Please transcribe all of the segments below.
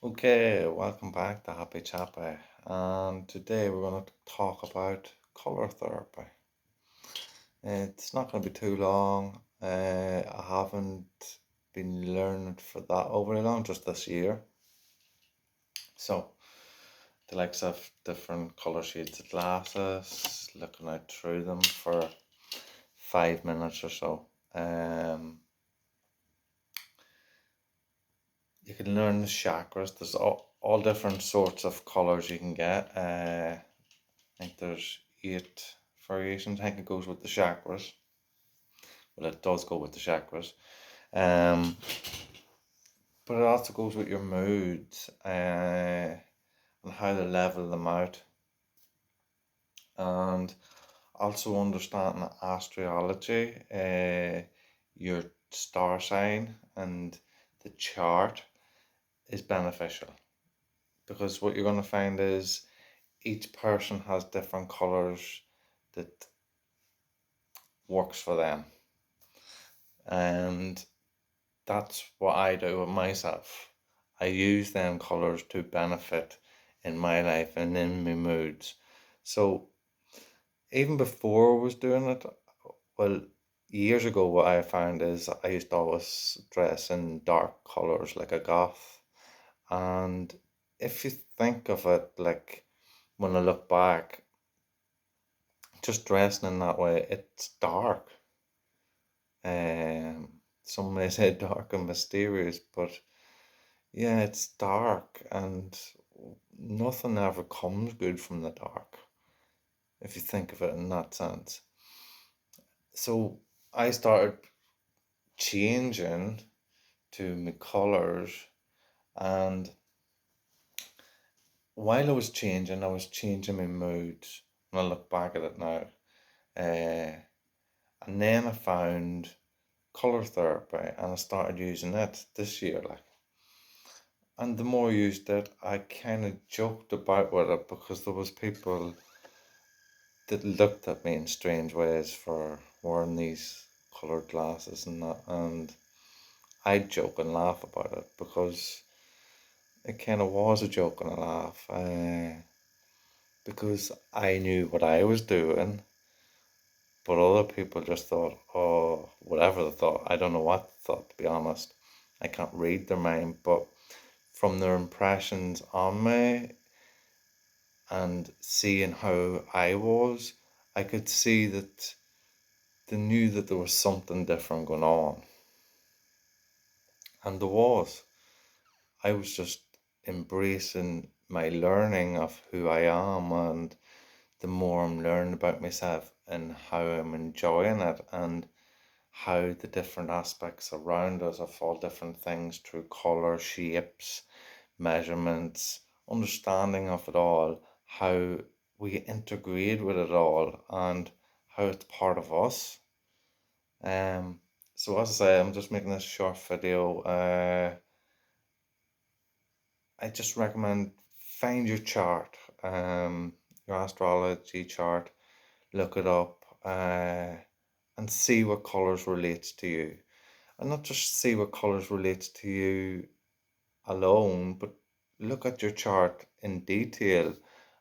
Okay, welcome back to Happy Chappy. And today we're going to talk about color therapy. It's not going to be too long. I haven't been learning for that overly long, just this year. So, the likes of different color shades of glasses, looking out through them for 5 minutes or so. You can learn the chakras. There's all different sorts of colors you can get. I think there's eight variations. I think it goes with the chakras. Well, it does go with the chakras. Um, but it also goes with your moods and how to level them out. And also understanding astrology, your star sign and the chart is beneficial because what you're going to find is each person has different colors that works for them. And that's what I do with myself. I use them colours to benefit in my life and in my moods. So even before I was doing it, well, years ago, what I found is I used to always dress in dark colours like a goth. And if you think of it, like when I look back, just dressing in that way, it's dark. Some may say dark and mysterious, but yeah, it's dark and nothing ever comes good from the dark, if you think of it in that sense. So I started changing to my colours, and while I was changing my moods when I look back at it now. Uh, and then I found colour therapy and I started using it this year, like. And the more I used it, I kind of joked about with it because there was people that looked at me in strange ways for wearing these coloured glasses and that, and I'd joke and laugh about it because it kind of was a joke and a laugh, because I knew what I was doing, but other people just thought, oh, whatever they thought. I don't know what they thought, to be honest. I can't read their mind, but from their impressions on me and seeing how I was, I could see that they knew that there was something different going on. And there was. I was just embracing my learning of who I am, and the more I'm learning about myself and how I'm enjoying it, and how the different aspects around us of all different things through color, shapes, measurements, understanding of it all, how we integrate with it all, and how it's part of us. Um, so as I say, I'm just making this short video. I just recommend find your chart, your astrology chart, look it up, and see what colors relates to you, and not just see what colors relates to you alone, but look at your chart in detail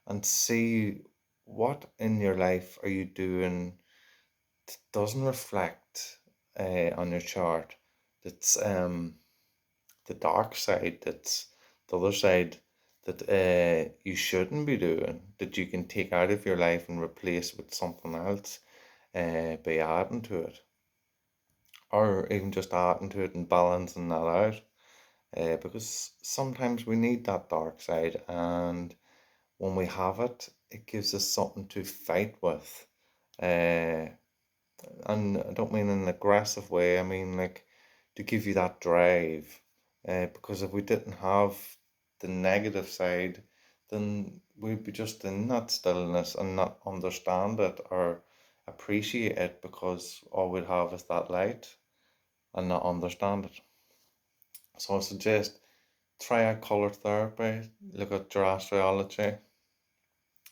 and see what in your life are you doing that doesn't reflect on your chart. That's the dark side. That's the other side that you shouldn't be doing. That you can take out of your life and replace with something else. By adding to it, or even just adding to it and balancing that out. Because sometimes we need that dark side, and when we have it, it gives us something to fight with. Uh, and I don't mean in an aggressive way, I mean like to give you that drive. Because if we didn't have the negative side, then we'd be just in that stillness and not understand it or appreciate it, because all we'd have is that light and not understand it. So I suggest try out color therapy, look at your astrology.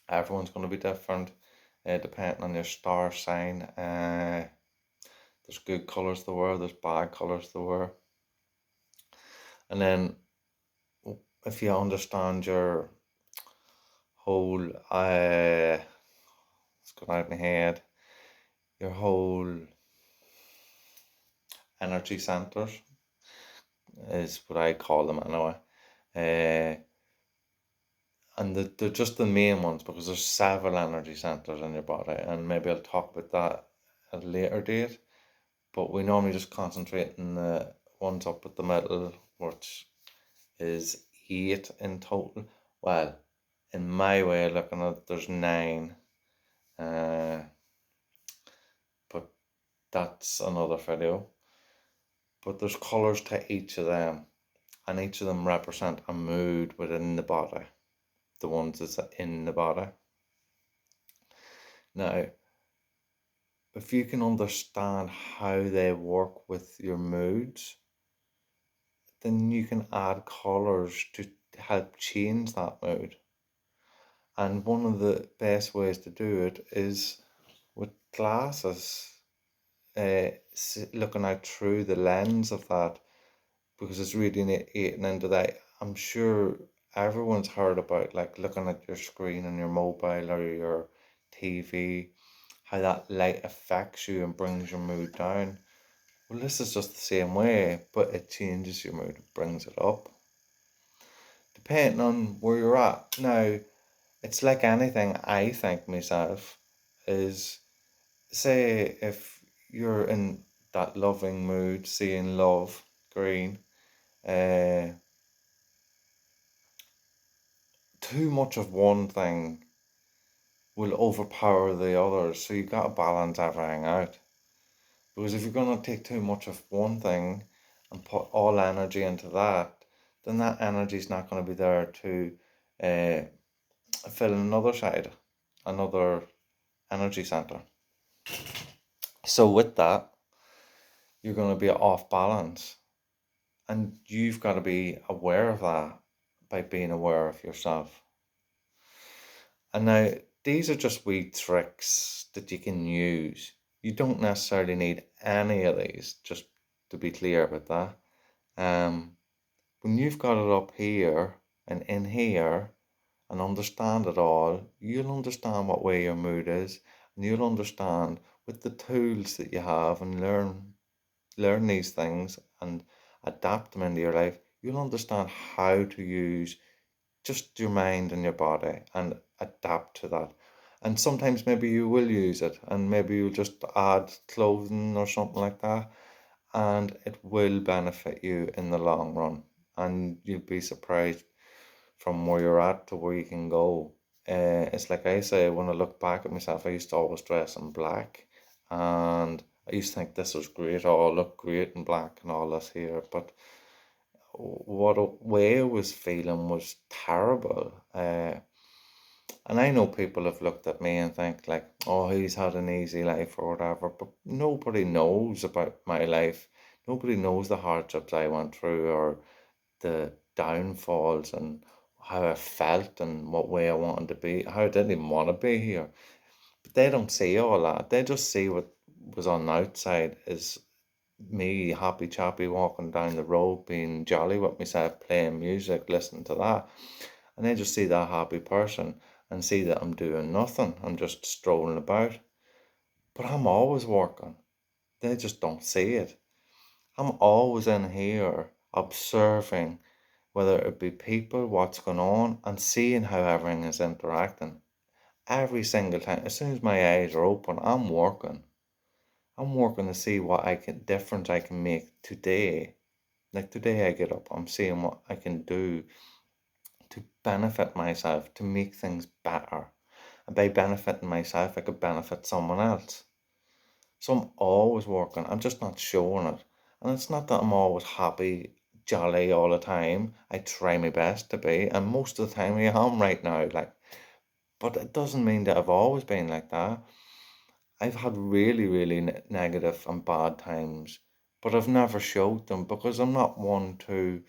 Everyone's going to be different, depending on your star sign. There's good colors to wear, there's bad colors to wear. And then if you understand your whole, it's gone out of my head, your whole energy centers is what I call them anyway. And they're just the main ones because there's several energy centers in your body, and maybe I'll talk about that at a later date. But we normally just concentrate on the ones up at the middle, which is 8 in total. Well, in my way of looking at it, there's 9. But that's another video. But there's colours to each of them, and each of them represent a mood within the body, the ones that's in the body. Now, if you can understand how they work with your moods, then you can add colours to help change that mood. And one of the best ways to do it is with glasses, looking out through the lens of that, because it's really eating into that. I'm sure everyone's heard about like looking at your screen on your mobile or your TV, how that light affects you and brings your mood down. Well, this is just the same way, but it changes your mood, it brings it up, depending on where you're at. Now, it's like anything, I think myself, is say if you're in that loving mood, seeing love, green, too much of one thing will overpower the others. So you got to balance everything out. Because if you're going to take too much of one thing and put all energy into that, then that energy is not going to be there to fill another side, another energy center. So with that, you're going to be off balance. And you've got to be aware of that by being aware of yourself. And now, these are just wee tricks that you can use. You don't necessarily need any of these, just to be clear about that. When you've got it up here and in here and understand it all, you'll understand what way your mood is, and you'll understand with the tools that you have and learn these things and adapt them into your life, you'll understand how to use just your mind and your body and adapt to that. And sometimes maybe you will use it and maybe you'll just add clothing or something like that, and it will benefit you in the long run. And you'll be surprised from where you're at to where you can go. It's like I say, when I look back at myself, I used to always dress in black, and I used to think this was great. Oh, I look great in black and all this here. But what way I was feeling was terrible. And I know people have looked at me and think like, oh, he's had an easy life or whatever, but nobody knows about my life. Nobody knows the hardships I went through or the downfalls and how I felt and what way I wanted to be, how I didn't even want to be here. But they don't see all that. They just see what was on the outside is me happy chappy walking down the road, being jolly with myself, playing music, listening to that. And they just see that happy person and see that I'm doing nothing. I'm just strolling about. But I'm always working. They just don't see it. I'm always in here observing whether it be people, what's going on, and seeing how everything is interacting. Every single time, as soon as my eyes are open, I'm working. I'm working to see what difference I can make today. Like today I get up, I'm seeing what I can do to benefit myself, to make things better. And by benefiting myself, I could benefit someone else. So I'm always working. I'm just not showing it. And it's not that I'm always happy, jolly all the time. I try my best to be, and most of the time I am right now. Like, but it doesn't mean that I've always been like that. I've had really, really negative and bad times, but I've never showed them because I'm not one to.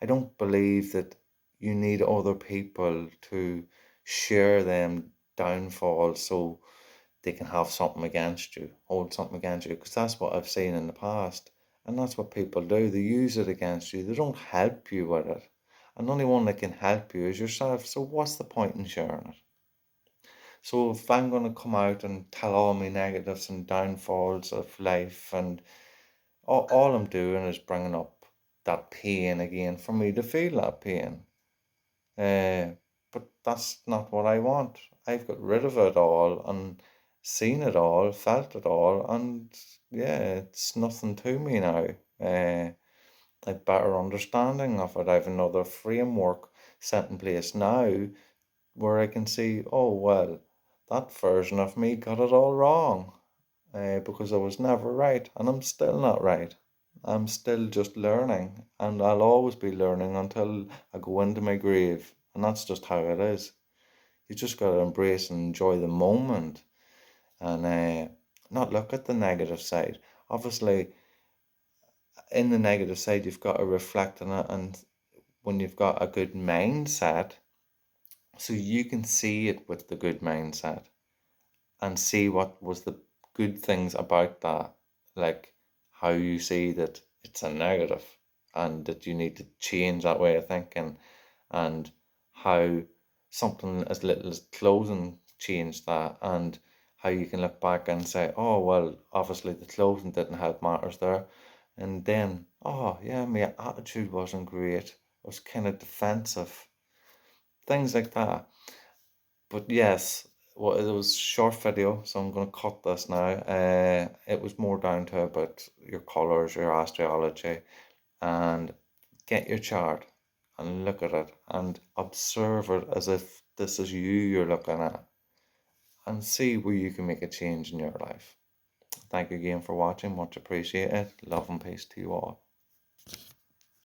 I don't believe that you need other people to share them downfalls so they can have something against you, hold something against you, because that's what I've seen in the past. And that's what people do. They use it against you. They don't help you with it. and the only one that can help you is yourself. So what's the point in sharing it? So if I'm going to come out and tell all my negatives and downfalls of life, and all I'm doing is bringing up that pain again for me to feel that pain. Uh, but that's not what I want. I've got rid of it all and seen it all, felt it all, and yeah, it's nothing to me now. I've better understanding of it. I've another framework set in place now where I can see, oh well, that version of me got it all wrong, because I was never right, and I'm still not right. I'm still just learning, and I'll always be learning until I go into my grave, and that's just how it is. You just got to embrace and enjoy the moment, and not look at the negative side. Obviously, in the negative side, you've got to reflect on it, and when you've got a good mindset, so you can see it with the good mindset and see what was the good things about that, like how you see that it's a negative and that you need to change that way of thinking, and how something as little as clothing changed that, and how you can look back and say, oh well, obviously the clothing didn't help matters there, and then, oh yeah, my attitude wasn't great, I was kind of defensive, things like that. But yes, well, it was a short video, so I'm going to cut this now. It was more down to about your colors, your astrology, and get your chart and look at it and observe it as if this is you're looking at, and see where you can make a change in your life. Thank you again for watching. Much appreciated. Love and peace to you all.